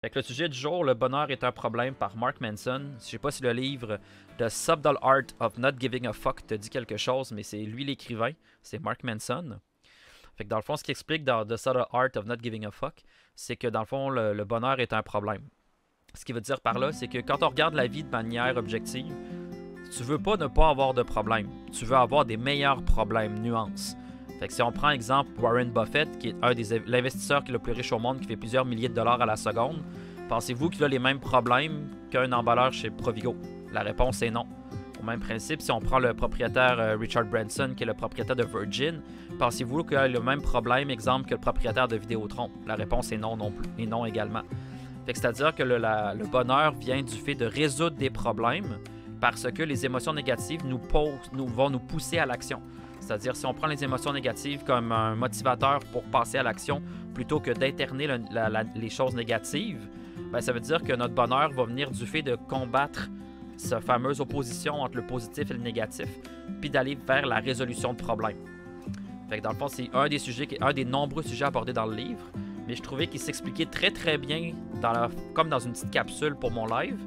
Fait que le sujet du jour, le bonheur est un problème par Mark Manson. Je sais pas si le livre The Subtle Art of Not Giving a Fuck te dit quelque chose, mais c'est lui l'écrivain, c'est Mark Manson. Fait que dans le fond, ce qu'il explique dans The Subtle Art of Not Giving a Fuck, c'est que dans le fond, le bonheur est un problème. Ce qu'il veut dire par là, c'est que quand on regarde la vie de manière objective, tu veux pas ne pas avoir de problème. Tu veux avoir des meilleurs problèmes, nuances. Fait que si on prend exemple Warren Buffett, qui est un des l'investisseur qui est le plus riche au monde, qui fait plusieurs milliers de dollars à la seconde, pensez-vous qu'il a les mêmes problèmes qu'un emballeur chez Provigo? La réponse est non. Au même principe, si on prend le propriétaire Richard Branson, qui est le propriétaire de Virgin, pensez-vous qu'il a le même problème, exemple, que le propriétaire de Vidéotron? La réponse est non non plus, et non également. Fait que c'est-à-dire que le bonheur vient du fait de résoudre des problèmes parce que les émotions négatives vont nous pousser à l'action. C'est-à-dire, si on prend les émotions négatives comme un motivateur pour passer à l'action plutôt que d'interner les choses négatives, ben, ça veut dire que notre bonheur va venir du fait de combattre cette fameuse opposition entre le positif et le négatif, puis d'aller vers la résolution de problèmes. Fait que dans le fond, c'est un des nombreux sujets abordés dans le livre, mais je trouvais qu'il s'expliquait très très bien comme dans une petite capsule pour mon live,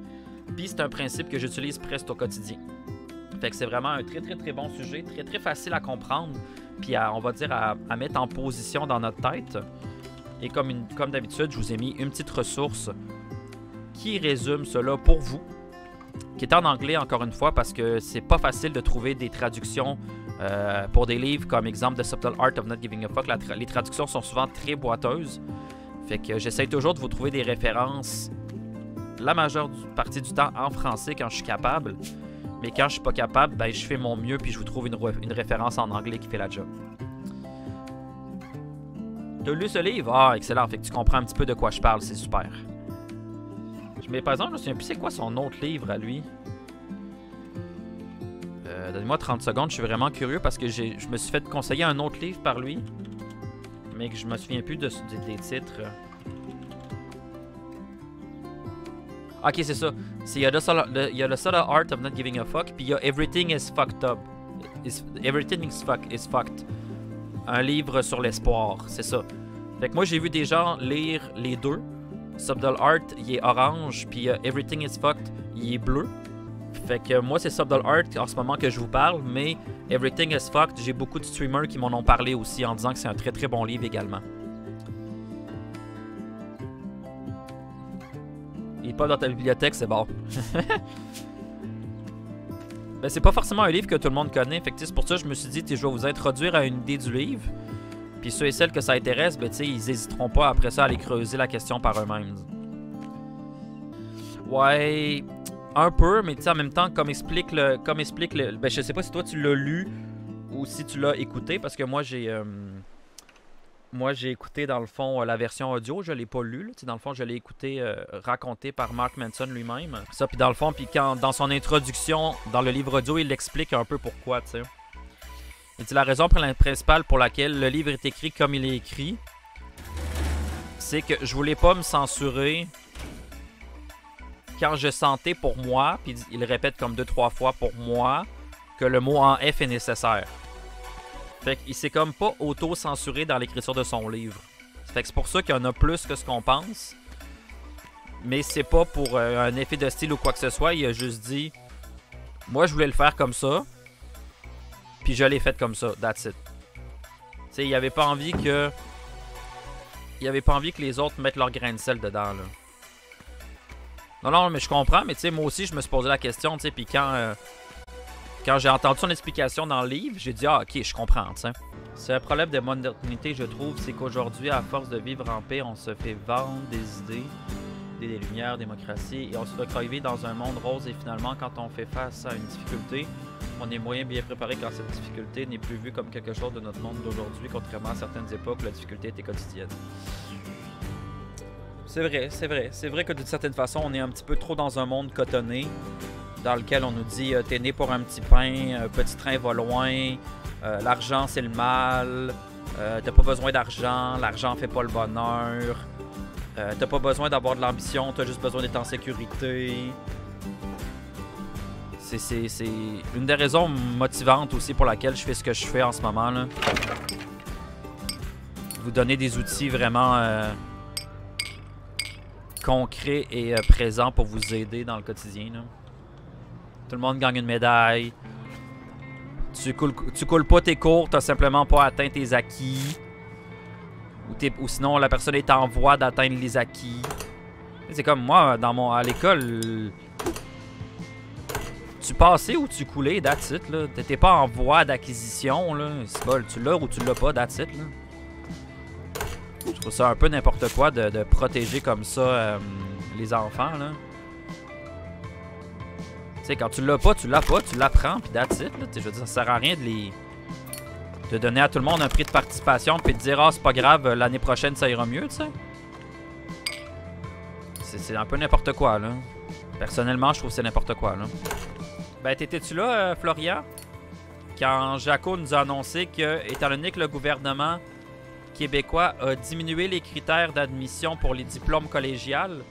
puis c'est un principe que j'utilise presque au quotidien. Fait que c'est vraiment un très très très bon sujet, très très facile à comprendre, puis on va dire à mettre en position dans notre tête. Et comme d'habitude, je vous ai mis une petite ressource qui résume cela pour vous, qui est en anglais encore une fois parce que c'est pas facile de trouver des traductions pour des livres comme exemple The Subtle Art of Not Giving a Fuck. Les traductions sont souvent très boiteuses. Fait que j'essaie toujours de vous trouver des références la majeure partie du temps en français quand je suis capable. Mais quand je suis pas capable, ben, je fais mon mieux puis je vous trouve une référence en anglais qui fait la job. T'as lu ce livre? Ah, excellent. Fait que tu comprends un petit peu de quoi je parle. C'est super. Mais par exemple, je me souviens plus c'est quoi son autre livre à lui. Donnez-moi 30 secondes. Je suis vraiment curieux parce que je me suis fait conseiller un autre livre par lui. Mais que je me souviens plus des titres. Ok, c'est ça. Il y a le Subtle Art of Not Giving a Fuck, puis il y a Everything is Fucked Up. Everything is Fucked. Un livre sur l'espoir, c'est ça. Fait que moi, j'ai vu des gens lire les deux. Subtle Art, il est orange, puis Everything is Fucked, il est bleu. Fait que moi, c'est Subtle Art en ce moment que je vous parle, mais Everything is Fucked, j'ai beaucoup de streamers qui m'en ont parlé aussi en disant que c'est un très très bon livre également. Il est pas dans ta bibliothèque, c'est bon. Ben, c'est pas forcément un livre que tout le monde connaît. Fait que c'est pour ça que je me suis dit, je vais vous introduire à une idée du livre. Puis ceux et celles que ça intéresse, ben, ils n'hésiteront pas après ça à aller creuser la question par eux-mêmes. Ouais, un peu, mais en même temps, comme explique le. Ben, je sais pas si toi tu l'as lu ou si tu l'as écouté, parce que moi j'ai écouté dans le fond la version audio, je l'ai pas lu. Dans le fond, je l'ai écouté raconté par Mark Manson lui-même. Ça, puis dans le fond, dans son introduction, dans le livre audio, il explique un peu pourquoi, tu sais. Il dit la raison principale pour laquelle le livre est écrit comme il est écrit, c'est que je voulais pas me censurer quand je sentais pour moi, puis il répète comme 2-3 fois pour moi, que le mot en F est nécessaire. Fait qu'il s'est comme pas auto-censuré dans l'écriture de son livre. Fait que c'est pour ça qu'il y en a plus que ce qu'on pense. Mais c'est pas pour un effet de style ou quoi que ce soit. Il a juste dit, moi je voulais le faire comme ça, puis je l'ai fait comme ça. That's it. Tu sais, il avait pas envie que... Il avait pas envie que les autres mettent leur grain de sel dedans, là. Non, mais je comprends. Mais tu sais, moi aussi, je me suis posé la question, tu sais, puis quand j'ai entendu son explication dans le livre, j'ai dit « Ah, ok, je comprends, tu sais. » C'est un problème de modernité, je trouve, c'est qu'aujourd'hui, à force de vivre en paix, on se fait vendre des idées, des lumières, démocratie, et on se fait crever dans un monde rose, et finalement, quand on fait face à une difficulté, on est moyen bien préparé quand cette difficulté n'est plus vue comme quelque chose de notre monde d'aujourd'hui, contrairement à certaines époques où la difficulté était quotidienne. C'est vrai que d'une certaine façon, on est un petit peu trop dans un monde cotonné, dans lequel on nous dit t'es né pour un petit pain, un petit train va loin, l'argent c'est le mal, t'as pas besoin d'argent, l'argent fait pas le bonheur, t'as pas besoin d'avoir de l'ambition, t'as juste besoin d'être en sécurité. C'est une des raisons motivantes aussi pour laquelle je fais ce que je fais en ce moment, là. Vous donner des outils vraiment concret et présent pour vous aider dans le quotidien. Là. Tout le monde gagne une médaille. Tu coules pas tes cours, t'as simplement pas atteint tes acquis. Ou sinon la personne est en voie d'atteindre les acquis. C'est comme moi, à l'école, tu passais ou tu coulais, that's it, là. T'étais pas en voie d'acquisition, là. C'est pas, tu l'as ou tu l'as pas, that's it, là. Je trouve ça un peu n'importe quoi de protéger comme ça les enfants, là. Tu sais, quand tu l'as pas, tu l'apprends, puis that's it, là. Je veux dire, ça sert à rien de donner à tout le monde un prix de participation, puis de dire, ah, c'est pas grave, l'année prochaine, ça ira mieux, tu sais. C'est un peu n'importe quoi, là. Personnellement, je trouve que c'est n'importe quoi, là. Ben, t'étais-tu là, Florian? Quand Jaco nous a annoncé que, étant donné que le gouvernement québécois a diminué les critères d'admission pour les diplômes collégiales,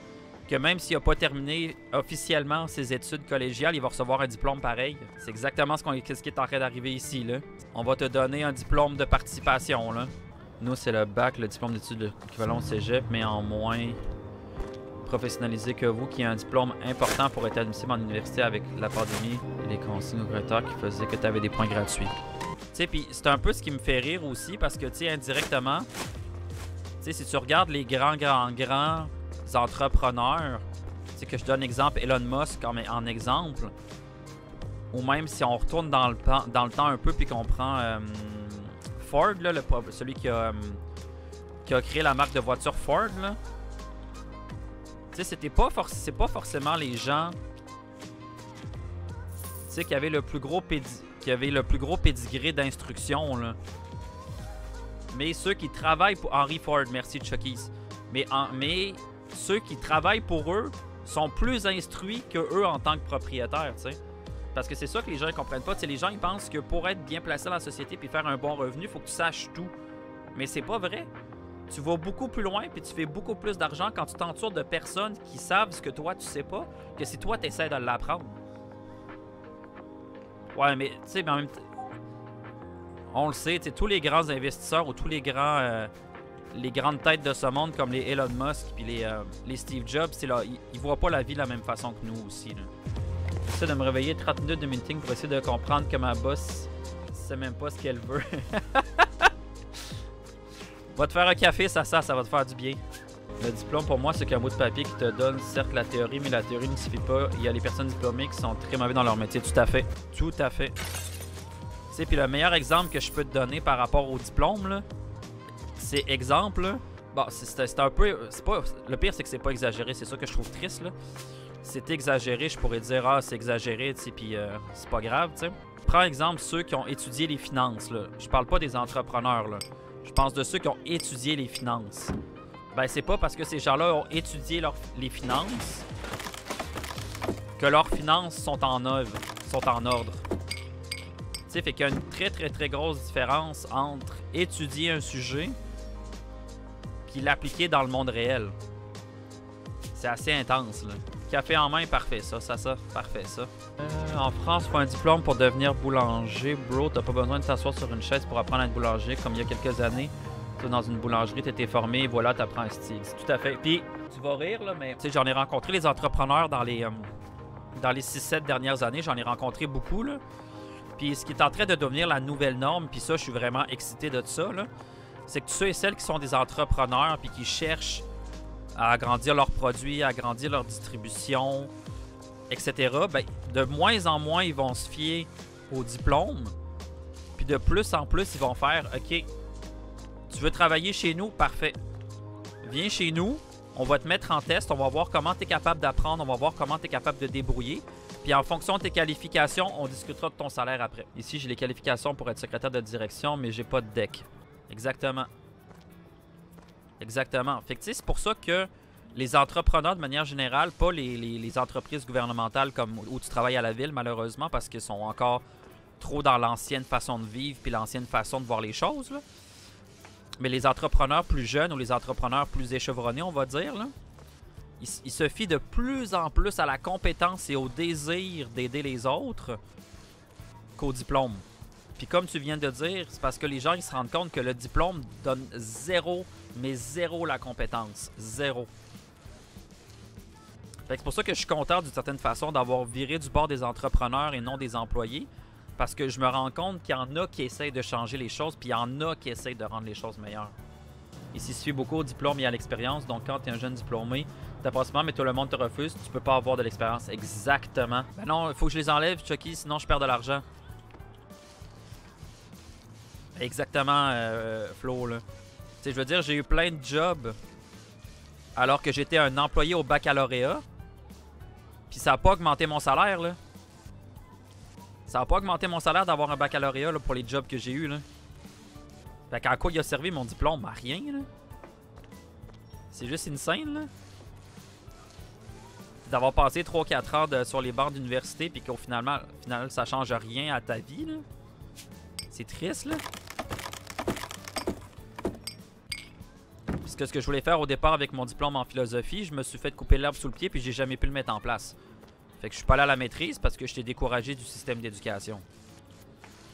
que même s'il n'a pas terminé officiellement ses études collégiales, il va recevoir un diplôme pareil. C'est exactement ce qui est en train d'arriver ici, là. On va te donner un diplôme de participation, là. Nous, c'est le bac, le diplôme d'études équivalent au cégep, mais en moins professionnalisé que vous, qui a un diplôme important pour être admissible en université avec la pandémie et les consignes au recteur qui faisaient que tu avais des points gratuits. Tu sais, puis c'est un peu ce qui me fait rire aussi parce que, tu sais, indirectement, tu sais, si tu regardes les grands entrepreneurs, tu sais, que je donne exemple Elon Musk en exemple, ou même si on retourne dans le temps un peu puis qu'on prend Ford, là, celui qui a créé la marque de voiture Ford, là. Tu sais, c'est pas forcément les gens, tu sais, qui avaient le plus gros pédigré d'instruction, là. Mais ceux qui travaillent pour Henry Ford, merci Chucky's. Mais ceux qui travaillent pour eux sont plus instruits que eux en tant que propriétaires, tu sais. Parce que c'est ça que les gens ne comprennent pas. Tu sais, les gens ils pensent que pour être bien placé dans la société puis faire un bon revenu, il faut que tu saches tout. Mais c'est pas vrai. Tu vas beaucoup plus loin puis tu fais beaucoup plus d'argent quand tu t'entoures de personnes qui savent ce que toi tu sais pas que si toi tu essaies de l'apprendre. Ouais, mais tu sais, en même temps, on le sait, tu sais, tous les grands investisseurs ou tous les grandes têtes de ce monde comme les Elon Musk puis les Steve Jobs, ils voient pas la vie de la même façon que nous aussi, là. J'essaie de me réveiller 30 minutes de meeting pour essayer de comprendre que ma boss sait même pas ce qu'elle veut. Va te faire un café, ça va te faire du bien. Le diplôme, pour moi, c'est qu'un bout de papier qui te donne, certes, la théorie, mais la théorie ne suffit pas. Il y a les personnes diplômées qui sont très mauvais dans leur métier. Tout à fait. Tout à fait. Tu sais, puis le meilleur exemple que je peux te donner par rapport au diplôme, là, c'est exemple, là, bon, c'est un peu... le pire, c'est que c'est pas exagéré. C'est ça que je trouve triste, là. C'est exagéré, je pourrais dire, ah, c'est exagéré, tu sais, puis c'est pas grave, tu sais. Prends exemple ceux qui ont étudié les finances, là. Je parle pas des entrepreneurs, là. Je pense de ceux qui ont étudié les finances. Ben, c'est pas parce que ces gens-là ont étudié les finances que leurs finances sont en ordre. Tu sais, fait qu'il y a une très, très, très grosse différence entre étudier un sujet puis l'appliquer dans le monde réel. C'est assez intense, là. Café en main, parfait, ça, parfait, ça. En France, faut un diplôme pour devenir boulanger. Bro, t'as pas besoin de t'asseoir sur une chaise pour apprendre à être boulanger. Comme il y a quelques années, tu dans une boulangerie, t'étais formé, et voilà, t'apprends un style. C'est tout à fait. Puis, tu vas rire, là, mais tu sais, j'en ai rencontré les entrepreneurs dans les 6-7 dernières années. J'en ai rencontré beaucoup, là. Puis, ce qui est en train de devenir la nouvelle norme, puis ça, je suis vraiment excité de ça, là, c'est que ceux et celles qui sont des entrepreneurs, puis qui cherchent à agrandir leurs produits, à agrandir leur distribution, etc., ben, de moins en moins, ils vont se fier au diplôme. Puis de plus en plus, ils vont faire « OK, tu veux travailler chez nous? Parfait. Viens chez nous, on va te mettre en test, on va voir comment tu es capable d'apprendre, on va voir comment tu es capable de débrouiller. Puis en fonction de tes qualifications, on discutera de ton salaire après. Ici, j'ai les qualifications pour être secrétaire de direction, mais j'ai pas de deck. » Exactement. Exactement. Fait que tu sais, c'est pour ça que les entrepreneurs, de manière générale, pas les entreprises gouvernementales comme où tu travailles à la ville, malheureusement, parce qu'ils sont encore trop dans l'ancienne façon de vivre puis l'ancienne façon de voir les choses, là. Mais les entrepreneurs plus jeunes ou les entrepreneurs plus échevronnés, on va dire, là, ils se fient de plus en plus à la compétence et au désir d'aider les autres qu'au diplôme. Puis comme tu viens de dire, c'est parce que les gens ils se rendent compte que le diplôme donne zéro, mais zéro la compétence. Zéro. Fait que c'est pour ça que je suis content d'une certaine façon d'avoir viré du bord des entrepreneurs et non des employés. Parce que je me rends compte qu'il y en a qui essayent de changer les choses, puis il y en a qui essayent de rendre les choses meilleures. Ici, il suffit beaucoup au diplôme et à l'expérience. Donc, quand tu es un jeune diplômé, t'as pas mais tout le monde te refuse, tu peux pas avoir de l'expérience. Exactement. Ben non, il faut que je les enlève, Chucky, sinon je perds de l'argent. Exactement, Flo, là. Tu sais, je veux dire, j'ai eu plein de jobs alors que j'étais un employé au baccalauréat. Puis ça n'a pas augmenté mon salaire, là. Ça n'a pas augmenté mon salaire d'avoir un baccalauréat là, pour les jobs que j'ai eu, là. Fait qu'à quoi il a servi mon diplôme? À rien, là. C'est juste insane, là. D'avoir passé 3-4 ans sur les bancs d'université puis qu'au final, ça change rien à ta vie, là. C'est triste, là. Parce que ce que je voulais faire au départ avec mon diplôme en philosophie, je me suis fait couper l'herbe sous le pied puis j'ai jamais pu le mettre en place. Fait que je suis pas allé à la maîtrise parce que j'étais découragé du système d'éducation.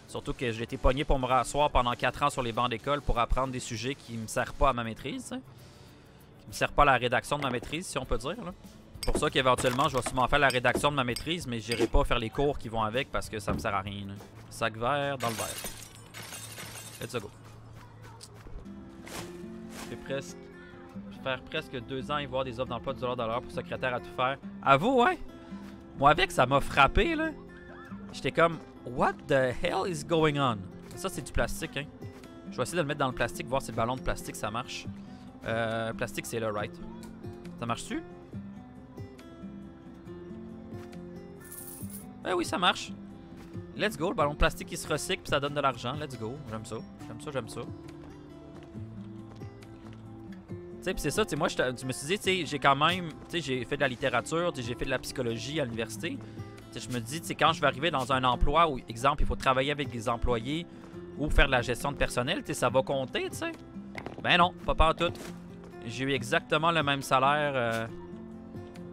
Surtout que j'ai été pogné pour me rasseoir pendant 4 ans sur les bancs d'école pour apprendre des sujets qui me servent pas à ma maîtrise. Qui me servent pas à la rédaction de ma maîtrise, si on peut dire, là. C'est pour ça qu'éventuellement, je vais sûrement faire la rédaction de ma maîtrise, mais j'irai pas faire les cours qui vont avec parce que ça me sert à rien, là. Sac vert dans le vert. Let's go. Faire presque 2 ans et voir des offres d'emploi de $10 pour secrétaire à tout faire. À vous, ouais? Moi, avec, ça m'a frappé, là. J'étais comme, what the hell is going on? Ça, c'est du plastique, hein. Je vais essayer de le mettre dans le plastique, voir si le ballon de plastique, ça marche. Plastique, c'est là, right? Ça marche-tu? Eh oui, ça marche. Let's go, le ballon de plastique qui se recycle puis ça donne de l'argent. Let's go, j'aime ça. J'aime ça, j'aime ça. Tu sais, puis c'est ça, tu sais, moi, je me suis dit, tu sais, j'ai quand même, tu sais, j'ai fait de la littérature, tu sais, j'ai fait de la psychologie à l'université. Tu sais, je me dis, tu sais, quand je vais arriver dans un emploi où, exemple, il faut travailler avec des employés ou faire de la gestion de personnel, tu sais, ça va compter, tu sais. Ben non, pas tout. J'ai eu exactement le même salaire.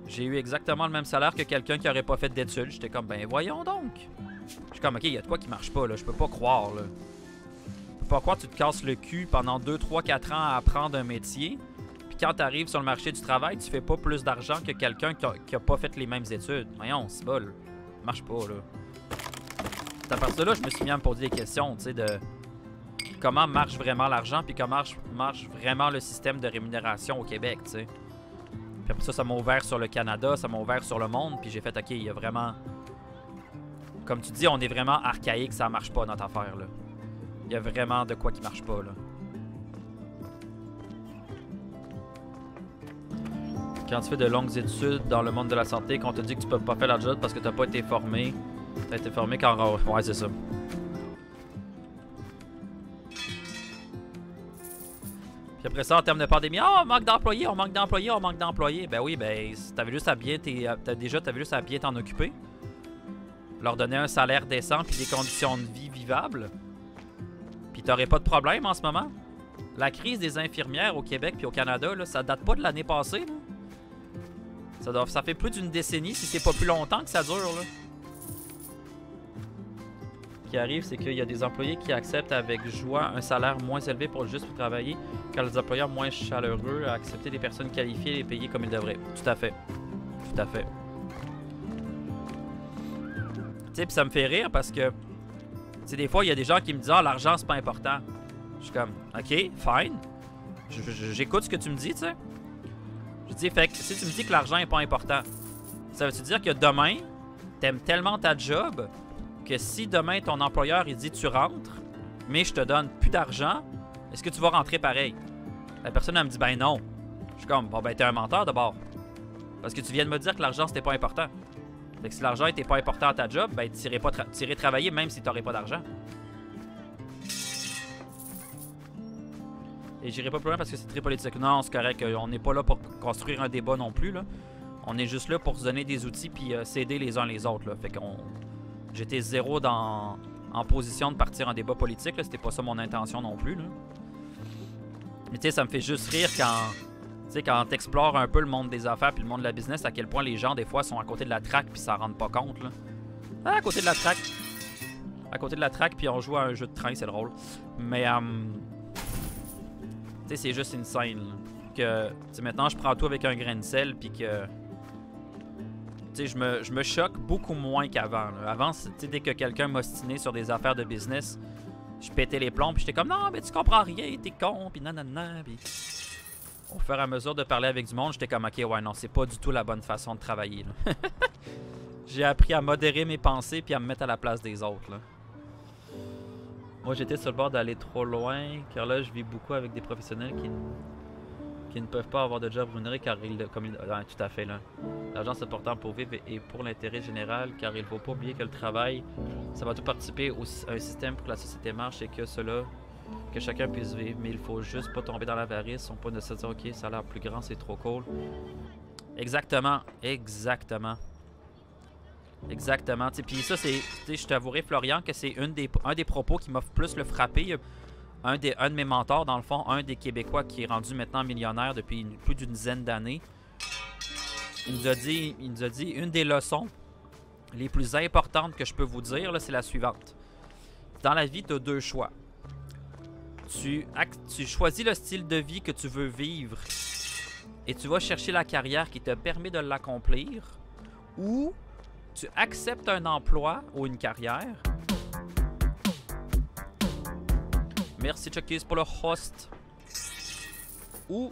J'ai eu exactement le même salaire que quelqu'un qui aurait pas fait d'études. J'étais comme, ben voyons donc. Je suis comme, ok, il y a de quoi qui marche pas, là. Je peux pas croire, là. Je peux pas croire que tu te casses le cul pendant 2, 3, 4 ans à apprendre un métier. Puis quand tu arrives sur le marché du travail, tu fais pas plus d'argent que quelqu'un qui a pas fait les mêmes études. Voyons, c'est bol. Ça marche pas, là. C'est à partir de là, je me suis mis à me poser des questions, tu sais, de comment marche vraiment l'argent, puis comment marche vraiment le système de rémunération au Québec, tu sais. Puis après ça, ça m'a ouvert sur le Canada, ça m'a ouvert sur le monde, puis j'ai fait, ok, il y a vraiment... Comme tu dis, on est vraiment archaïque, ça marche pas notre affaire, là. Il y a vraiment de quoi qui marche pas, là. Quand tu fais de longues études dans le monde de la santé, qu'on te dit que tu peux pas faire la job parce que t'as pas été formé, t'as été formé quand... Ouais, c'est ça. Puis après ça, en termes de pandémie, oh, on manque d'employés, on manque d'employés, on manque d'employés. Ben oui, ben, t'avais juste à bien t'en occuper. Leur donner un salaire décent puis des conditions de vie vivables. Puis t'aurais pas de problème en ce moment. La crise des infirmières au Québec puis au Canada, là, ça date pas de l'année passée, là. Ça fait plus d'une décennie, si c'est pas plus longtemps que ça dure, là. Ce qui arrive, c'est qu'il y a des employés qui acceptent avec joie un salaire moins élevé pour travailler, car les employeurs moins chaleureux à accepter des personnes qualifiées et les payer comme ils devraient. Tout à fait. Tout à fait. Tu sais, puis ça me fait rire parce que, tu sais, des fois, il y a des gens qui me disent « Ah, l'argent, c'est pas important. » Je suis comme « Ok, fine. J'écoute ce que tu me dis, tu sais. » Je dis « Fait que si tu me dis que l'argent est pas important, ça veut-tu dire que demain, t'aimes tellement ta job que si demain, ton employeur, il dit « Tu rentres, mais je te donne plus d'argent, est-ce que tu vas rentrer pareil? » La personne, elle me dit « Ben non. » Je suis comme « Bon, ben t'es un menteur d'abord. Parce que tu viens de me dire que l'argent, c'était pas important. » Fait que si l'argent était pas important à ta job, ben tu irais travailler même si tu n'aurais pas d'argent. Et j'irai pas plus loin parce que c'est très politique. Non, c'est correct. On n'est pas là pour construire un débat non plus, là. On est juste là pour se donner des outils puis s'aider les uns les autres, là. Fait qu'on... J'étais zéro en position de partir en débat politique, là. C'était pas ça mon intention non plus, là. Mais tu sais, ça me fait juste rire quand... Tu sais, quand t'explores un peu le monde des affaires puis le monde de la business, à quel point les gens, des fois, sont à côté de la traque puis s'en rendent pas compte, là. Ah, à côté de la traque. À côté de la traque puis on joue à un jeu de train, c'est drôle. Mais, tu sais, c'est juste une scène, là. Que, tu sais, maintenant, je prends tout avec un grain de sel puis que... je me choque beaucoup moins qu'avant. Avant, dès que quelqu'un m'ostinait sur des affaires de business, je pétais les plombs, puis j'étais comme non, mais tu comprends rien, t'es con, puis nanana. Puis au fur et à mesure de parler avec du monde, j'étais comme ok, ouais, non, c'est pas du tout la bonne façon de travailler. J'ai appris à modérer mes pensées puis à me mettre à la place des autres. Là. Moi, j'étais sur le bord d'aller trop loin, car là, je vis beaucoup avec des professionnels qui ne peuvent pas avoir de job rémunéré car tout à fait là. L'argent c'est important pour vivre et pour l'intérêt général car il ne faut pas oublier que le travail, ça va tout participer à un système pour que la société marche et que que chacun puisse vivre. Mais il faut juste pas tomber dans l'avarice, on peut ne se dire ok, ça a l'air plus grand, c'est trop cool. Exactement, exactement. Exactement. Puis ça, c'est. Je t'avouerai, Florian, que c'est un des propos qui m'a plus le frappé. Un de mes mentors, dans le fond, un des Québécois qui est rendu maintenant millionnaire depuis plus d'une dizaine d'années. Il nous a dit une des leçons les plus importantes que je peux vous dire, c'est la suivante. Dans la vie, tu as deux choix. Tu choisis le style de vie que tu veux vivre et tu vas chercher la carrière qui te permet de l'accomplir, ou tu acceptes un emploi ou une carrière. Merci Chucky's pour le host. Ou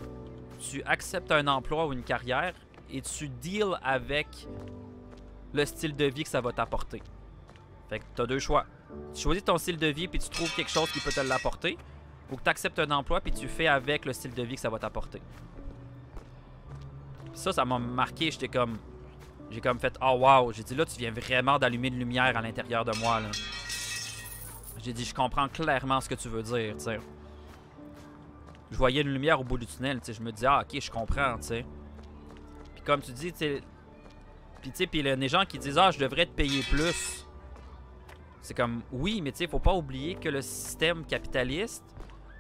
tu acceptes un emploi ou une carrière et tu deals avec le style de vie que ça va t'apporter. Fait que tu as deux choix. Tu choisis ton style de vie puis tu trouves quelque chose qui peut te l'apporter, ou que tu acceptes un emploi puis tu fais avec le style de vie que ça va t'apporter. Ça m'a marqué. J'ai comme fait oh wow, j'ai dit là tu viens vraiment d'allumer une lumière à l'intérieur de moi là. J'ai dit je comprends clairement ce que tu veux dire, tu sais. Je voyais une lumière au bout du tunnel, tu sais, je me disais ah ok, je comprends, tu sais. Puis comme tu dis, tu sais, puis les gens qui disent ah je devrais te payer plus. C'est comme oui, mais tu sais, faut pas oublier que le système capitaliste,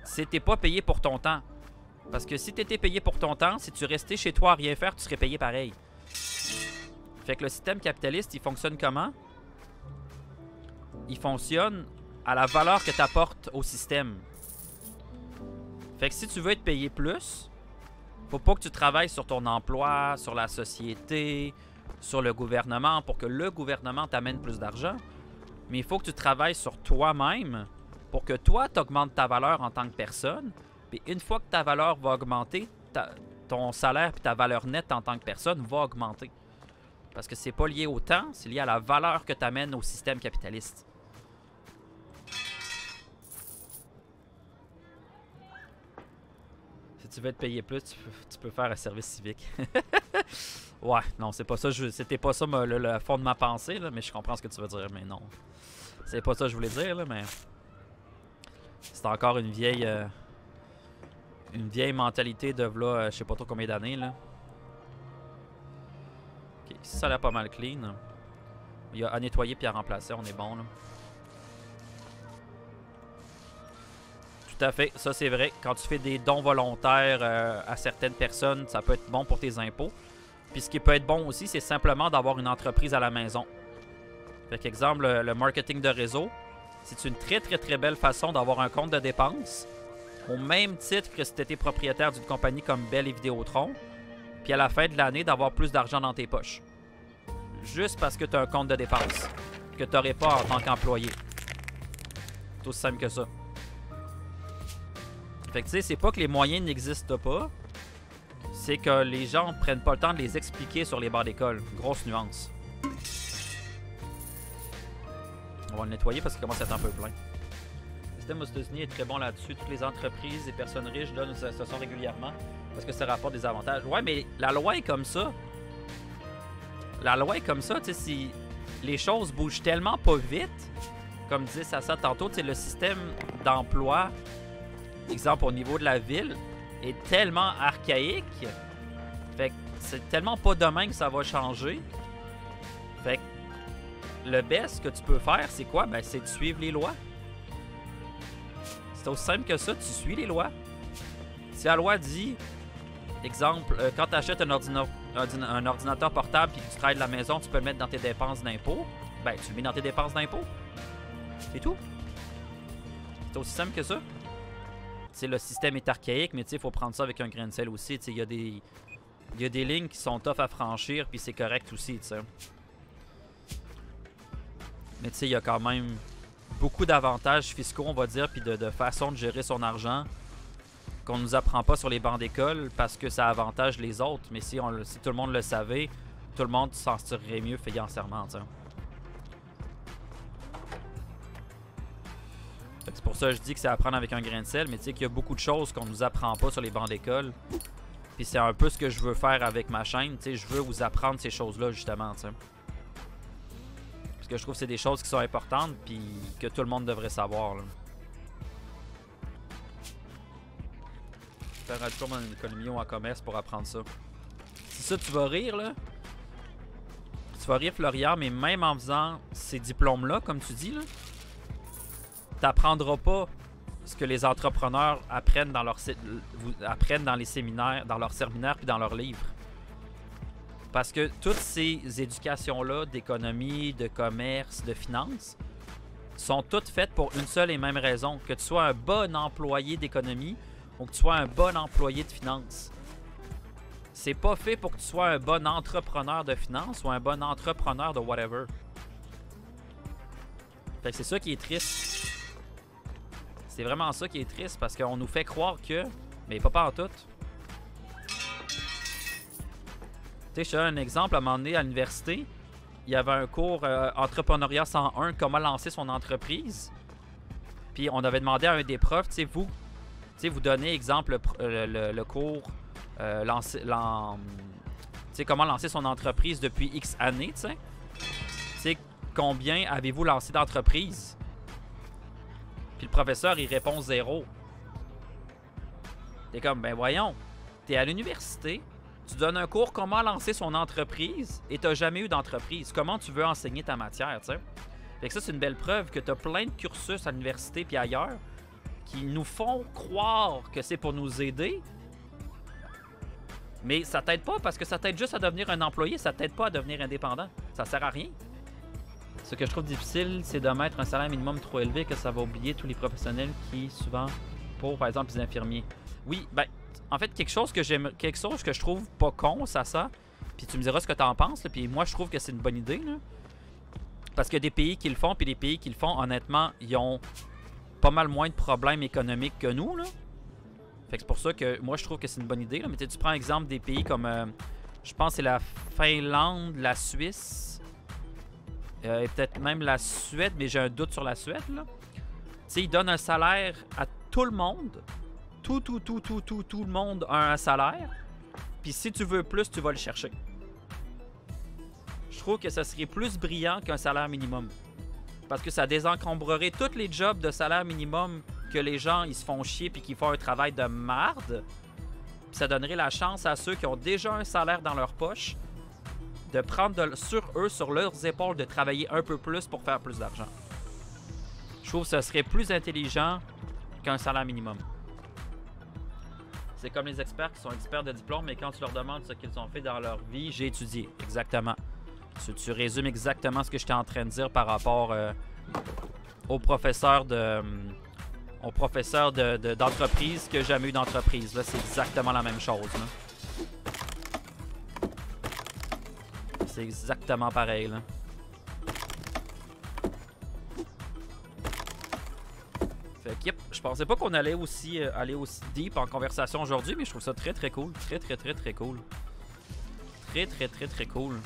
c'est t'es pas payé pour ton temps. Parce que si t'étais payé pour ton temps, si tu restais chez toi à rien faire, tu serais payé pareil. Fait que le système capitaliste, il fonctionne comment? Il fonctionne à la valeur que tu apportes au système. Fait que si tu veux être payé plus, faut pas que tu travailles sur ton emploi, sur la société, sur le gouvernement pour que le gouvernement t'amène plus d'argent. Mais il faut que tu travailles sur toi-même pour que toi, tu augmentes ta valeur en tant que personne. Puis une fois que ta valeur va augmenter, ton salaire et ta valeur nette en tant que personne va augmenter. Parce que c'est pas lié au temps, c'est lié à la valeur que tu amènes au système capitaliste. Si tu veux te payer plus, tu peux faire un service civique. Ouais, non, c'est pas ça. C'était pas ça le fond de ma pensée, là, mais je comprends ce que tu veux dire, mais non. C'est pas ça que je voulais dire, là, mais c'est encore une vieille mentalité de là, je sais pas trop combien d'années, là. Ok, ça a l'air pas mal clean. Il y a à nettoyer puis à remplacer, on est bon, là. Tout à fait, ça c'est vrai. Quand tu fais des dons volontaires à certaines personnes, ça peut être bon pour tes impôts. Puis ce qui peut être bon aussi, c'est simplement d'avoir une entreprise à la maison. Fait qu'exemple, le marketing de réseau, c'est une très très très belle façon d'avoir un compte de dépenses, au même titre que si tu étais propriétaire d'une compagnie comme Bell et Vidéotron, puis à la fin de l'année, d'avoir plus d'argent dans tes poches. Juste parce que tu as un compte de dépenses que tu n'aurais pas en tant qu'employé. C'est aussi simple que ça. Fait que tu sais, c'est pas que les moyens n'existent pas, c'est que les gens prennent pas le temps de les expliquer sur les bancs d'école. Grosse nuance. On va le nettoyer parce qu'il commence à être un peu plein. Le système aux États-Unis est très bon là-dessus. Toutes les entreprises et personnes riches donnent ce sont régulièrement parce que ça rapporte des avantages. Ouais, mais la loi est comme ça. La loi est comme ça, tu sais, si les choses bougent tellement pas vite, comme disait Sassa tantôt, tu sais, le système d'emploi, exemple au niveau de la ville, est tellement archaïque. Fait que c'est tellement pas demain que ça va changer. Fait que le best que tu peux faire, c'est quoi? Ben, c'est de suivre les lois. C'est aussi simple que ça, tu suis les lois. Si la loi dit, exemple, quand tu achètes un ordinateur portable et que tu travailles de la maison, tu peux le mettre dans tes dépenses d'impôt, ben, tu le mets dans tes dépenses d'impôt. C'est tout. C'est aussi simple que ça. T'sais, le système est archaïque, mais il faut prendre ça avec un grain de sel aussi. Il y a Il y a des lignes qui sont tough à franchir, puis c'est correct aussi, tu sais. Mais tu sais, il y a quand même beaucoup d'avantages fiscaux, on va dire, puis de façon de gérer son argent qu'on nous apprend pas sur les bancs d'école parce que ça avantage les autres. Mais si tout le monde le savait, tout le monde s'en tirerait mieux financièrement, tu sais. C'est pour ça que je dis que c'est à prendre avec un grain de sel, mais tu sais qu'il y a beaucoup de choses qu'on nous apprend pas sur les bancs d'école. Puis c'est un peu ce que je veux faire avec ma chaîne, tu sais, je veux vous apprendre ces choses-là justement, tu sais. Parce que je trouve que c'est des choses qui sont importantes puis que tout le monde devrait savoir, là. Faire un tour en économie ou en commerce pour apprendre ça. Si ça, tu vas rire, là. Tu vas rire, Florian, mais même en faisant ces diplômes-là, comme tu dis, là, t'apprendras pas ce que les entrepreneurs apprennent dans les séminaires, dans leurs séminaires puis dans leurs livres. Parce que toutes ces éducations-là d'économie, de commerce, de finance sont toutes faites pour une seule et même raison. Que tu sois un bon employé d'économie ou que tu sois un bon employé de finance. C'est pas fait pour que tu sois un bon entrepreneur de finance ou un bon entrepreneur de whatever. Fait que c'est ça qui est triste. C'est vraiment ça qui est triste parce qu'on nous fait croire que... Mais pas en tout. Tu sais, je te donne un exemple. À un moment donné, à l'université, il y avait un cours Entrepreneuriat 101, comment lancer son entreprise. Puis on avait demandé à un des profs, tu sais, vous donnez exemple le cours comment lancer son entreprise depuis X années, tu sais. Tu sais, combien avez-vous lancé d'entreprises? Puis le professeur, il répond 0. T'es comme, ben voyons, t'es à l'université, tu donnes un cours comment lancer son entreprise et t'as jamais eu d'entreprise. Comment tu veux enseigner ta matière, tu sais? Fait que ça, c'est une belle preuve que t'as plein de cursus à l'université puis ailleurs qui nous font croire que c'est pour nous aider. Mais ça t'aide pas parce que ça t'aide juste à devenir un employé, ça t'aide pas à devenir indépendant. Ça sert à rien. Ce que je trouve difficile, c'est de mettre un salaire minimum trop élevé que ça va oublier tous les professionnels qui, souvent, pour, par exemple, les infirmiers. Oui, ben, en fait, quelque chose que je trouve pas con, ça, puis tu me diras ce que t'en penses, puis moi, je trouve que c'est une bonne idée, là. Parce qu'il y a des pays qui le font, puis des pays qui le font, honnêtement, ils ont pas mal moins de problèmes économiques que nous, là. Fait que c'est pour ça que moi, je trouve que c'est une bonne idée, là. Mais tu prends exemple des pays comme, je pense que c'est la Finlande, la Suisse... et peut-être même la Suède, mais j'ai un doute sur la Suède, là. Tu sais, ils donnent un salaire à tout le monde. Tout le monde a un salaire. Puis si tu veux plus, tu vas le chercher. Je trouve que ça serait plus brillant qu'un salaire minimum. Parce que ça désencombrerait tous les jobs de salaire minimum que les gens, ils se font chier puis qui font un travail de marde. Puis ça donnerait la chance à ceux qui ont déjà un salaire dans leur poche de prendre sur leurs épaules, de travailler un peu plus pour faire plus d'argent. Je trouve que ce serait plus intelligent qu'un salaire minimum. C'est comme les experts qui sont experts de diplôme, mais quand tu leur demandes ce qu'ils ont fait dans leur vie, j'ai étudié. Exactement. Tu résumes exactement ce que j'étais en train de dire par rapport au professeur d'entreprise qui n'a jamais eu d'entreprise. Là, c'est exactement la même chose, là. C'est exactement pareil, là. Fait que, yep, je pensais pas qu'on allait aussi deep en conversation aujourd'hui, mais je trouve ça très très cool. Très cool. Très cool.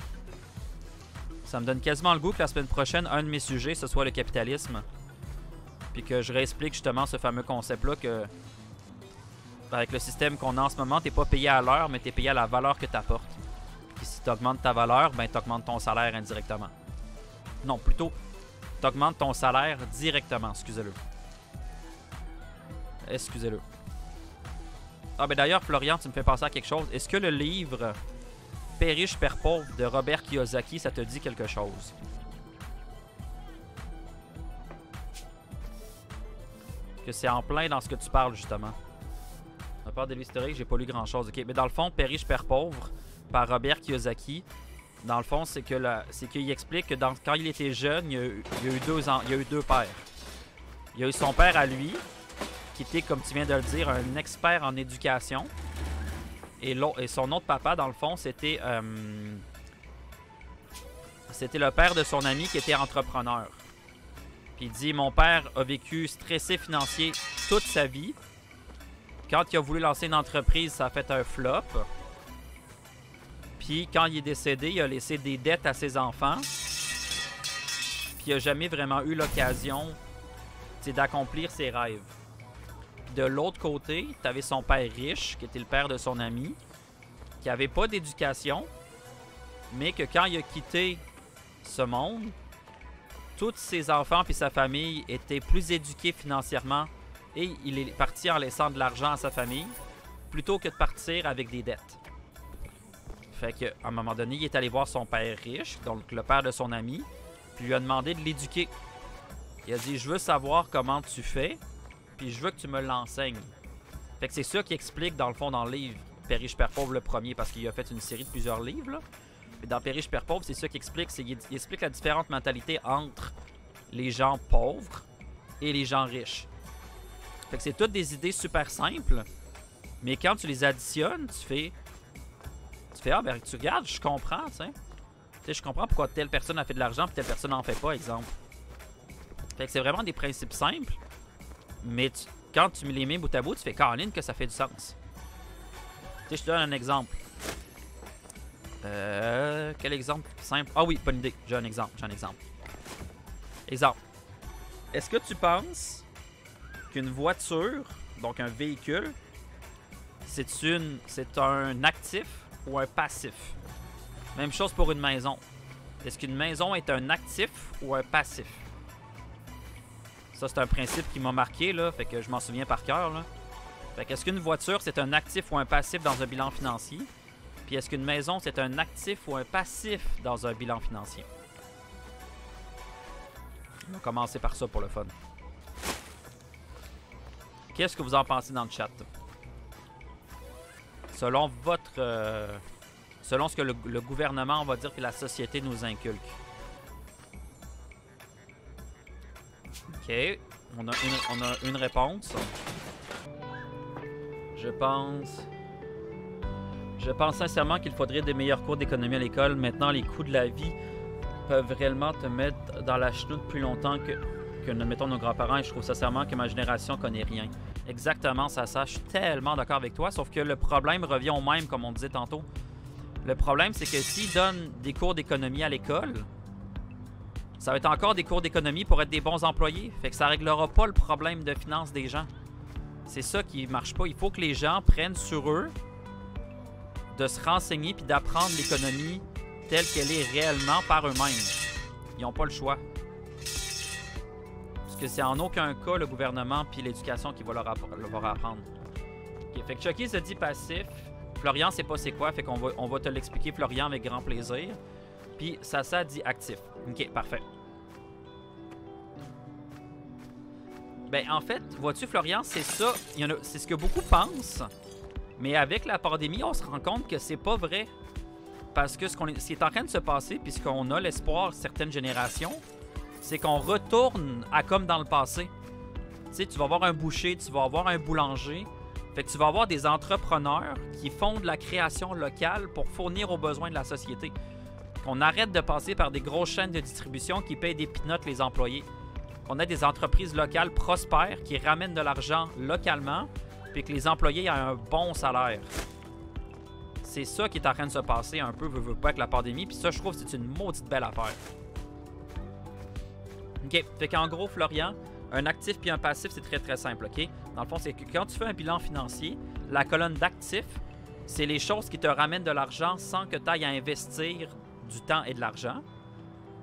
Ça me donne quasiment le goût que la semaine prochaine, un de mes sujets, ce soit le capitalisme. Puis que je réexplique justement ce fameux concept-là que avec le système qu'on a en ce moment, t'es pas payé à l'heure, mais t'es payé à la valeur que t'apportes. Puis si tu augmentes ta valeur, ben tu augmentes ton salaire indirectement. Non, plutôt, tu augmentes ton salaire directement, excusez-le. Ah ben d'ailleurs, Florian, tu me fais penser à quelque chose. Est-ce que le livre Père riche, Père pauvre de Robert Kiyosaki, ça te dit quelque chose? Que c'est en plein dans ce que tu parles, justement. À part de l'historique, j'ai pas lu grand-chose. Ok, mais dans le fond, Père riche, Père pauvre, par Robert Kiyosaki, dans le fond, c'est qu'il explique que quand il était jeune, il y a eu deux pères. Il y a eu son père à lui, qui était, comme tu viens de le dire, un expert en éducation. Et son autre papa, dans le fond, c'était le père de son ami qui était entrepreneur. Puis il dit, mon père a vécu stressé financier toute sa vie. Quand il a voulu lancer une entreprise, ça a fait un flop. Puis quand il est décédé, il a laissé des dettes à ses enfants. Puis il n'a jamais vraiment eu l'occasion d'accomplir ses rêves. De l'autre côté, tu avais son père riche, qui était le père de son ami, qui n'avait pas d'éducation, mais que quand il a quitté ce monde, tous ses enfants et sa famille étaient plus éduqués financièrement et il est parti en laissant de l'argent à sa famille plutôt que de partir avec des dettes. Fait qu'à un moment donné, il est allé voir son père riche, donc le père de son ami, puis lui a demandé de l'éduquer. Il a dit, je veux savoir comment tu fais, puis je veux que tu me l'enseignes. Fait que c'est ça qui explique, dans le fond, dans le livre Père riche, Père pauvre, le premier, parce qu'il a fait une série de plusieurs livres, là. Et dans Père riche, Père pauvre, c'est ça qui explique. Il explique la différente mentalité entre les gens pauvres et les gens riches. Fait que c'est toutes des idées super simples, mais quand tu les additionnes, tu fais ah ben tu regardes, je comprends, tu sais, je comprends pourquoi telle personne a fait de l'argent et telle personne n'en fait pas, exemple. Fait que c'est vraiment des principes simples, mais quand tu les mets bout à bout, tu fais Caroline que ça fait du sens. Tu sais, je te donne un exemple. Quel exemple simple? Ah oui, bonne idée, j'ai un exemple. Exemple. Est-ce que tu penses qu'une voiture, donc un véhicule, c'est un actif ou un passif? Même chose pour une maison. Est-ce qu'une maison est un actif ou un passif? Ça, c'est un principe qui m'a marqué, là, fait que je m'en souviens par cœur, là. Fait que est-ce qu'une voiture, c'est un actif ou un passif dans un bilan financier? Puis est-ce qu'une maison, c'est un actif ou un passif dans un bilan financier? On va commencer par ça pour le fun. Qu'est-ce que vous en pensez dans le chat? Selon selon ce que le gouvernement, on va dire que la société nous inculque. Ok, on a une réponse. Je pense sincèrement qu'il faudrait des meilleurs cours d'économie à l'école. Maintenant, les coûts de la vie peuvent réellement te mettre dans la chenoute plus longtemps que mettons, nos grands-parents. Et je trouve sincèrement que ma génération connaît rien. Exactement, ça. Je suis tellement d'accord avec toi. Sauf que le problème revient au même, comme on disait tantôt. Le problème, c'est que s'ils donnent des cours d'économie à l'école, ça va être encore des cours d'économie pour être des bons employés. Fait que ça réglera pas le problème de finances des gens. C'est ça qui marche pas. Il faut que les gens prennent sur eux de se renseigner puis d'apprendre l'économie telle qu'elle est réellement par eux-mêmes. Ils n'ont pas le choix. Parce que c'est en aucun cas le gouvernement puis l'éducation qui va leur apprendre. Okay, fait que Chucky se dit passif. Florian sait pas c'est quoi, fait qu'on va te l'expliquer, Florian, avec grand plaisir. Puis Sasa dit actif. Ok, parfait. Ben en fait, vois-tu Florian, c'est ça, c'est ce que beaucoup pensent. Mais avec la pandémie, on se rend compte que c'est pas vrai. Parce que ce qui est en train de se passer, puis ce qu'on a l'espoir certaines générations, c'est qu'on retourne à comme dans le passé. Tu sais, tu vas avoir un boucher, tu vas avoir un boulanger. Fait que tu vas avoir des entrepreneurs qui font de la création locale pour fournir aux besoins de la société. Qu'on arrête de passer par des grosses chaînes de distribution qui payent des peanuts les employés. Qu'on ait des entreprises locales prospères qui ramènent de l'argent localement puis que les employés aient un bon salaire. C'est ça qui est en train de se passer un peu, veut pas, avec la pandémie. Puis ça, je trouve que c'est une maudite belle affaire. OK, fait qu'en gros, Florian, un actif puis un passif, c'est très très simple, OK? Dans le fond, c'est que quand tu fais un bilan financier, la colonne d'actifs, c'est les choses qui te ramènent de l'argent sans que tu ailles à investir du temps et de l'argent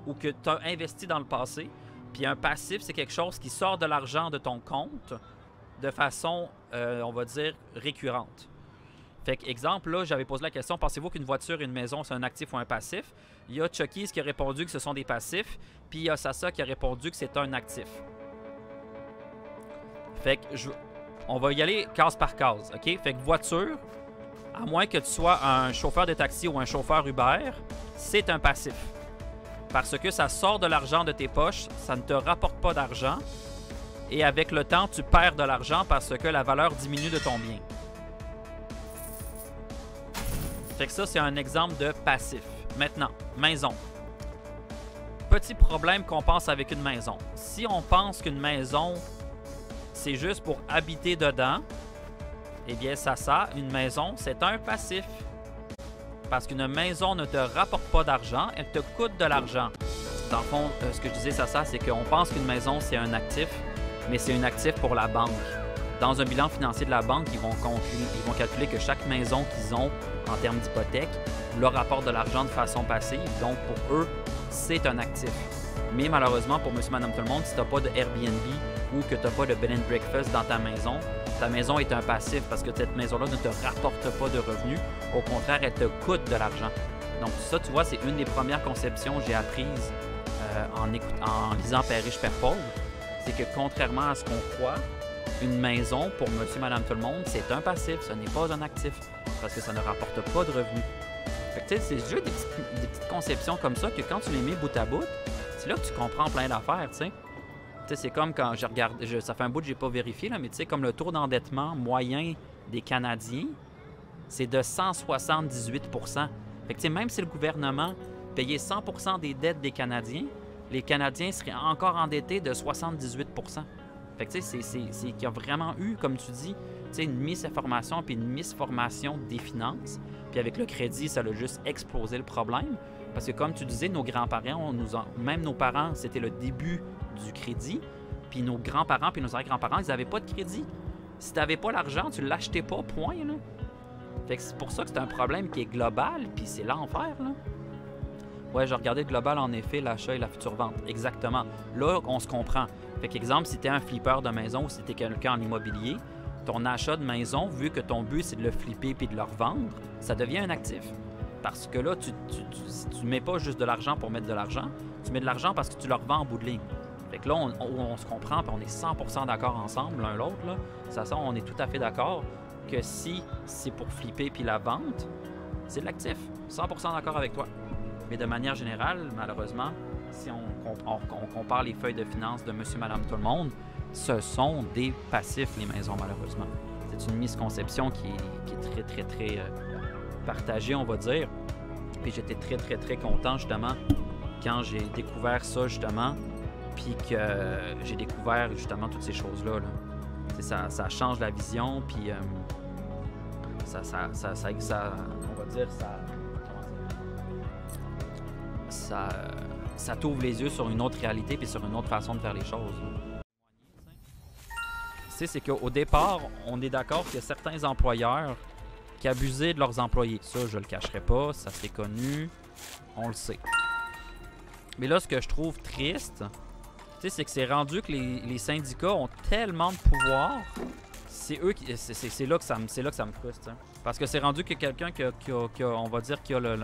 ou que tu as investi dans le passé. Puis un passif, c'est quelque chose qui sort de l'argent de ton compte de façon, on va dire, récurrente. Fait que, exemple, là, j'avais posé la question, pensez-vous qu'une voiture et une maison, c'est un actif ou un passif? Il y a Chucky qui a répondu que ce sont des passifs, puis il y a Sasa qui a répondu que c'est un actif. Fait que, on va y aller case par case, OK? Fait que voiture, à moins que tu sois un chauffeur de taxi ou un chauffeur Uber, c'est un passif. Parce que ça sort de l'argent de tes poches, ça ne te rapporte pas d'argent, et avec le temps, tu perds de l'argent parce que la valeur diminue de ton bien. Fait que ça, c'est un exemple de passif. Maintenant, maison. Petit problème qu'on pense avec une maison. Si on pense qu'une maison, c'est juste pour habiter dedans, eh bien, ça, une maison, c'est un passif. Parce qu'une maison ne te rapporte pas d'argent, elle te coûte de l'argent. Dans le fond, ce que je disais, ça, c'est qu'on pense qu'une maison, c'est un actif, mais c'est un actif pour la banque. Dans un bilan financier de la banque, ils vont calculer que chaque maison qu'ils ont en termes d'hypothèque leur rapporte de l'argent de façon passive. Donc, pour eux, c'est un actif. Mais malheureusement, pour monsieur, madame, tout le monde, si tu n'as pas de Airbnb ou que tu n'as pas de bed and breakfast dans ta maison est un passif parce que cette maison-là ne te rapporte pas de revenus. Au contraire, elle te coûte de l'argent. Donc ça, tu vois, c'est une des premières conceptions que j'ai apprises en lisant Père riche, Père pauvre. C'est que contrairement à ce qu'on croit, une maison, pour monsieur, madame, tout le monde, c'est un passif, ce n'est pas un actif parce que ça ne rapporte pas de revenus. Fait que tu sais, c'est juste des petites conceptions comme ça que quand tu les mets bout à bout, c'est là que tu comprends plein d'affaires, tu sais. C'est comme quand je regarde, ça fait un bout que je n'ai pas vérifié, là, mais tu sais, comme le taux d'endettement moyen des Canadiens, c'est de 178 %. Fait que même si le gouvernement payait 100 % des dettes des Canadiens, les Canadiens seraient encore endettés de 78 %. Fait que tu sais, c'est qu'il y a vraiment eu, comme tu dis, une misinformation puis une misformation des finances. Puis avec le crédit, ça a juste explosé le problème. Parce que comme tu disais, nos grands-parents, même nos parents, c'était le début du crédit. Puis nos grands-parents puis nos arrière-grands-parents, ils n'avaient pas de crédit. Si tu n'avais pas l'argent, tu ne l'achetais pas, point. Là. Fait que c'est pour ça que c'est un problème qui est global, puis c'est l'enfer. Là. Ouais, je regardais global, en effet, l'achat et la future vente. Exactement. Là, on se comprend. Fait qu'exemple, si tu es un flipper de maison ou si tu es quelqu'un en immobilier, ton achat de maison, vu que ton but, c'est de le flipper puis de le revendre, ça devient un actif. Parce que là, tu ne mets pas juste de l'argent pour mettre de l'argent, tu mets de l'argent parce que tu le revends en bout de ligne. Fait que là, on se comprend, puis on est 100% d'accord ensemble, l'un l'autre. Ça, on est tout à fait d'accord que si c'est pour flipper puis la vente, c'est de l'actif. 100% d'accord avec toi. Mais de manière générale, malheureusement, si on compare les feuilles de finances de monsieur, madame, tout le monde, ce sont des passifs, les maisons, malheureusement. C'est une misconception qui est très, très, très partagée, on va dire. Puis j'étais très, très, très content, justement, quand j'ai découvert ça, justement, puis que j'ai découvert, justement, toutes ces choses-là. Là. Ça change la vision, puis ça, on va dire, ça t'ouvre les yeux sur une autre réalité puis sur une autre façon de faire les choses. C'est qu'au départ, on est d'accord qu'il y a certains employeurs qui abusaient de leurs employés. Ça, je le cacherai pas, ça c'est connu, on le sait. Mais là, ce que je trouve triste, c'est que c'est rendu que les syndicats ont tellement de pouvoir, c'est eux qui, c'est là que ça me frustre. Hein. Parce que c'est rendu que quelqu'un on va dire, qui a le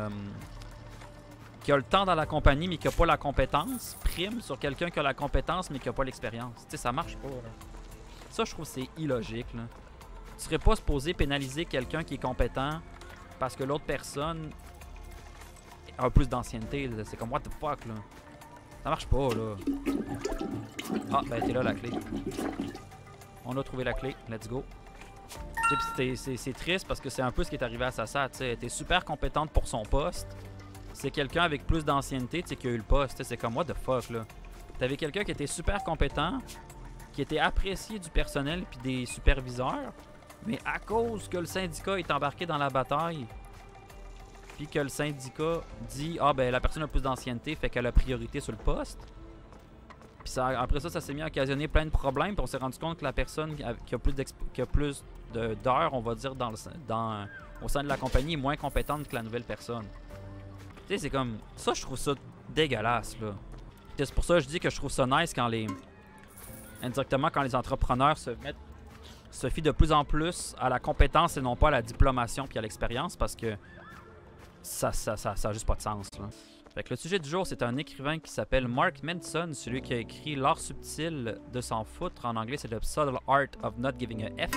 temps dans la compagnie, mais qui n'a pas la compétence, prime sur quelqu'un qui a la compétence, mais qui n'a pas l'expérience. Tu sais, ça marche pas. Là. Ça, je trouve que c'est illogique. Là. Tu serais pas supposé pénaliser quelqu'un qui est compétent parce que l'autre personne a plus d'ancienneté. C'est comme, what the fuck, là. Ça marche pas, là. Ah, ben, t'es là, la clé. On a trouvé la clé. Let's go. C'est triste parce que c'est un peu ce qui est arrivé à Sasa. Tu sais, elle était super compétente pour son poste. C'est quelqu'un avec plus d'ancienneté qui a eu le poste. C'est comme, what the fuck, là. T'avais quelqu'un qui était super compétent, qui était apprécié du personnel puis des superviseurs, mais à cause que le syndicat est embarqué dans la bataille, puis que le syndicat dit « Ah, ben la personne a plus d'ancienneté, fait qu'elle a priorité sur le poste. » Puis après ça s'est mis à occasionner plein de problèmes, puis on s'est rendu compte que la personne qui a plus d'heures, on va dire, au sein de la compagnie est moins compétente que la nouvelle personne. Tu sais, c'est comme... Ça, je trouve ça dégueulasse, là. C'est pour ça que je dis que je trouve ça nice quand indirectement, quand les entrepreneurs se fient de plus en plus à la compétence et non pas à la diplomation puis à l'expérience, parce que ça a juste pas de sens. Là. Fait que le sujet du jour, c'est un écrivain qui s'appelle Mark Manson, celui qui a écrit L'art subtil de s'en foutre. En anglais, c'est The Subtle Art of Not Giving a F.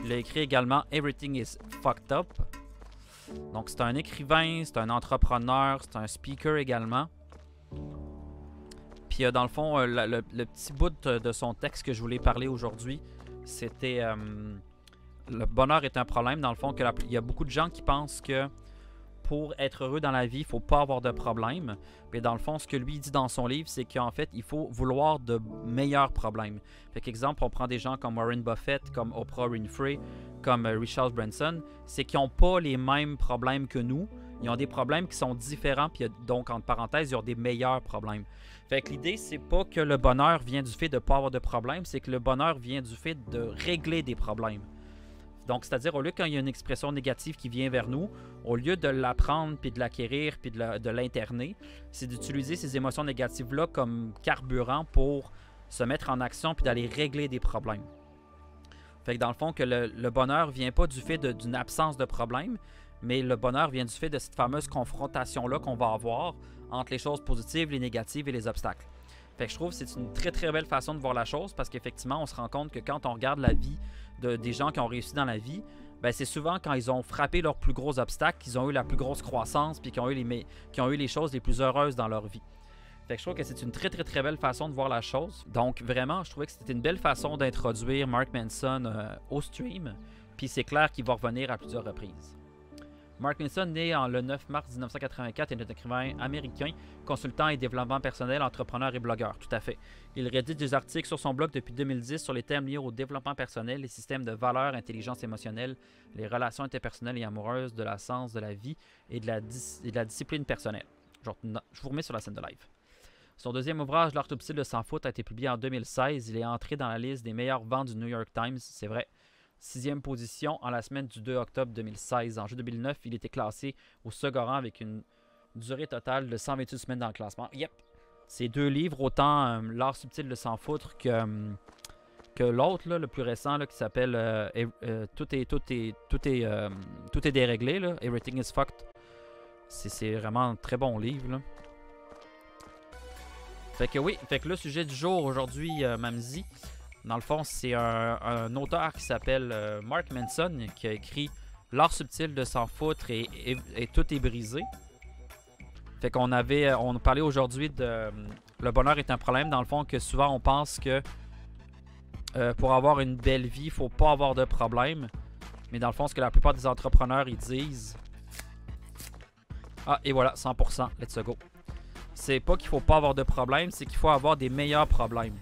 Il a écrit également Everything is Fucked Up. Donc, c'est un écrivain, c'est un entrepreneur, c'est un speaker également. Puis, dans le fond, le petit bout de son texte que je voulais parler aujourd'hui, c'était le bonheur est un problème. Dans le fond, il y a beaucoup de gens qui pensent que pour être heureux dans la vie, il ne faut pas avoir de problème. Mais dans le fond, ce que lui dit dans son livre, c'est qu'en fait, il faut vouloir de meilleurs problèmes. Fait qu'exemple, on prend des gens comme Warren Buffett, comme Oprah Winfrey, comme Richard Branson, c'est qu'ils n'ont pas les mêmes problèmes que nous. Ils ont des problèmes qui sont différents, puis donc, entre parenthèses, ils ont des meilleurs problèmes. Fait que l'idée, c'est pas que le bonheur vient du fait de ne pas avoir de problème, c'est que le bonheur vient du fait de régler des problèmes. Donc, c'est-à-dire, au lieu quand il y a une expression négative qui vient vers nous, au lieu de l'apprendre, puis de l'acquérir, puis de l'interner, c'est d'utiliser ces émotions négatives-là comme carburant pour se mettre en action, puis d'aller régler des problèmes. Fait que dans le fond, que le bonheur vient pas du fait d'une absence de problème, mais le bonheur vient du fait de cette fameuse confrontation-là qu'on va avoir entre les choses positives, les négatives et les obstacles. Fait que je trouve que c'est une très très belle façon de voir la chose parce qu'effectivement, on se rend compte que quand on regarde la vie des gens qui ont réussi dans la vie, ben c'est souvent quand ils ont frappé leurs plus gros obstacles qu'ils ont eu la plus grosse croissance puis qu'ils ont eu les choses les plus heureuses dans leur vie. Fait que je trouve que c'est une très très très belle façon de voir la chose. Donc vraiment, je trouvais que c'était une belle façon d'introduire Mark Manson au stream. Puis c'est clair qu'il va revenir à plusieurs reprises. Mark Manson, né le 9 mars 1984, est un écrivain américain, consultant et développement personnel, entrepreneur et blogueur. Tout à fait. Il rédige des articles sur son blog depuis 2010 sur les thèmes liés au développement personnel, les systèmes de valeurs, intelligence émotionnelle, les relations interpersonnelles et amoureuses, de la sens de la vie et de la discipline personnelle. Je vous remets sur la scène de live. Son deuxième ouvrage, L'art subtil de s'en foutre, a été publié en 2016. Il est entré dans la liste des meilleures ventes du New York Times, c'est vrai. 6e position en la semaine du 2 octobre 2016. En juillet 2009, il était classé au second rang avec une durée totale de 128 semaines dans le classement. Yep! Ces deux livres, autant L'art subtil de s'en foutre que l'autre, le plus récent, là, qui s'appelle Tout est déréglé, là, Everything is fucked. C'est vraiment un très bon livre, là. Fait que oui, fait que le sujet du jour aujourd'hui, Mamzi, dans le fond, c'est un auteur qui s'appelle Mark Manson qui a écrit L'art subtil de s'en foutre et tout est brisé. Fait qu'on parlait aujourd'hui de le bonheur est un problème. Dans le fond, que souvent on pense que pour avoir une belle vie, il faut pas avoir de problème. Mais dans le fond, ce que la plupart des entrepreneurs ils disent. Ah, et voilà, 100%, let's go. C'est pas qu'il faut pas avoir de problème, c'est qu'il faut avoir des meilleurs problèmes.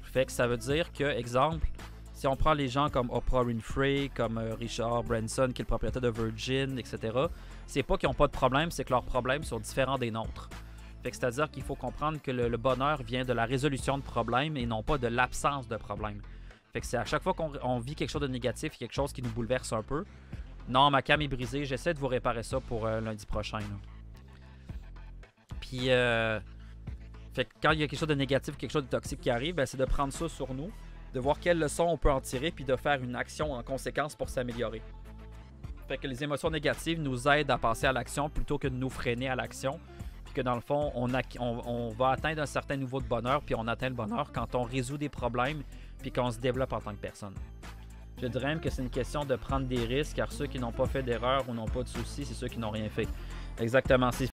Fait que ça veut dire que, exemple, si on prend les gens comme Oprah Winfrey, comme Richard Branson, qui est le propriétaire de Virgin, etc., c'est pas qu'ils n'ont pas de problème, c'est que leurs problèmes sont différents des nôtres. Fait que c'est-à-dire qu'il faut comprendre que le bonheur vient de la résolution de problèmes et non pas de l'absence de problèmes. Fait que c'est à chaque fois qu'on vit quelque chose de négatif, quelque chose qui nous bouleverse un peu. Non, ma cam est brisée, j'essaie de vous réparer ça pour lundi prochain. Là. Puis, fait que quand il y a quelque chose de négatif, quelque chose de toxique qui arrive, ben, c'est de prendre ça sur nous, de voir quelles leçons on peut en tirer, puis de faire une action en conséquence pour s'améliorer. Fait que les émotions négatives nous aident à passer à l'action plutôt que de nous freiner à l'action. Puis que dans le fond, on va atteindre un certain niveau de bonheur, puis on atteint le bonheur quand on résout des problèmes, puis qu'on se développe en tant que personne. Je dirais même que c'est une question de prendre des risques, car ceux qui n'ont pas fait d'erreur ou n'ont pas de soucis, c'est ceux qui n'ont rien fait. Exactement. C'est